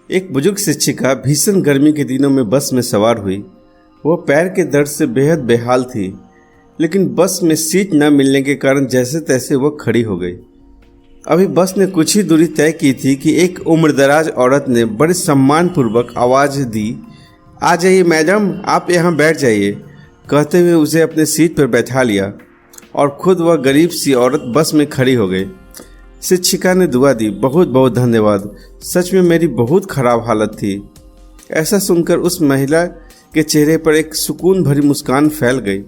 एक बुजुर्ग शिक्षिका भीषण गर्मी के दिनों में बस में सवार हुई। वह पैर के दर्द से बेहद बेहाल थी, लेकिन बस में सीट न मिलने के कारण जैसे तैसे वह खड़ी हो गई। अभी बस ने कुछ ही दूरी तय की थी कि एक उम्रदराज औरत ने बड़े सम्मानपूर्वक आवाज़ दी, आ जाइए मैडम, आप यहाँ बैठ जाइए। कहते हुए उसे अपने सीट पर बैठा लिया और खुद वह गरीब सी औरत बस में खड़ी हो गई। शिक्षिका ने दुआ दी, बहुत बहुत धन्यवाद, सच में मेरी बहुत खराब हालत थी। ऐसा सुनकर उस महिला के चेहरे पर एक सुकून भरी मुस्कान फैल गई।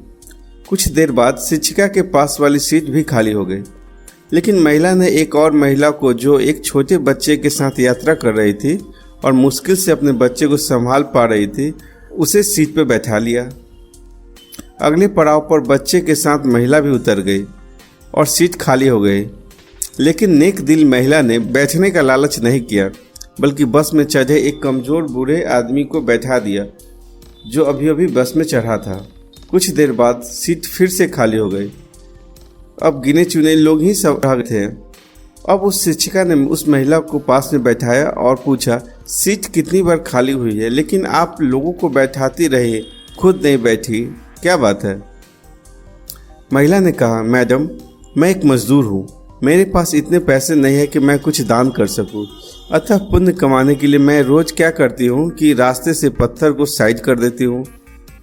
कुछ देर बाद शिक्षिका के पास वाली सीट भी खाली हो गई, लेकिन महिला ने एक और महिला को, जो एक छोटे बच्चे के साथ यात्रा कर रही थी और मुश्किल से अपने बच्चे को संभाल पा रही थी, उसे सीट पर बैठा लिया। अगले पड़ाव पर बच्चे के साथ महिला भी उतर गई और सीट खाली हो गई, लेकिन नेक दिल महिला ने बैठने का लालच नहीं किया, बल्कि बस में चढ़े एक कमज़ोर बूढ़े आदमी को बैठा दिया जो अभी अभी बस में चढ़ा था। कुछ देर बाद सीट फिर से खाली हो गई। अब गिने चुने लोग ही सब रह थे। अब उस शिक्षिका ने उस महिला को पास में बैठाया और पूछा, सीट कितनी बार खाली हुई है, लेकिन आप लोगों को बैठाती रही, खुद नहीं बैठी, क्या बात है? महिला ने कहा, मैडम, मैं एक मजदूर हूँ, मेरे पास इतने पैसे नहीं है कि मैं कुछ दान कर सकूं। अतः पुण्य कमाने के लिए मैं रोज क्या करती हूँ कि रास्ते से पत्थर को साइड कर देती हूँ,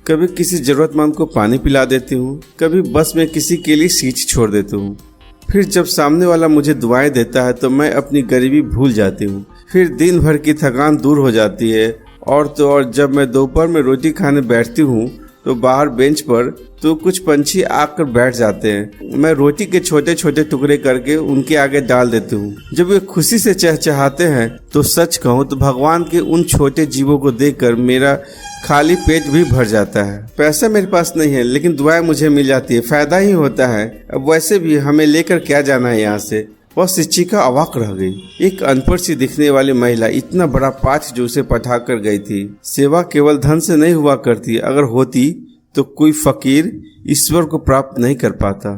कभी किसी जरूरतमंद को पानी पिला देती हूँ, कभी बस में किसी के लिए सीट छोड़ देती हूँ। फिर जब सामने वाला मुझे दुआएं देता है तो मैं अपनी गरीबी भूल जाती हूँ। फिर दिन भर की थकान दूर हो जाती है। और तो और जब मैं दोपहर में रोटी खाने बैठती हूँ तो बाहर बेंच पर तो कुछ पंछी आकर बैठ जाते हैं। मैं रोटी के छोटे छोटे टुकड़े करके उनके आगे डाल देती हूँ। जब वे खुशी से चहचहाते हैं तो सच कहूँ तो भगवान के उन छोटे जीवों को देखकर मेरा खाली पेट भी भर जाता है। पैसा मेरे पास नहीं है, लेकिन दुआएं मुझे मिल जाती है, फायदा ही होता है। अब वैसे भी हमें लेकर क्या जाना है यहाँ से। वह शिक्षिका अवाक रह गई। एक अनपढ़ सी दिखने वाली महिला इतना बड़ा पाठ जो उसे पढ़ा कर गई थी। सेवा केवल धन से नहीं हुआ करती, अगर होती तो कोई फकीर ईश्वर को प्राप्त नहीं कर पाता।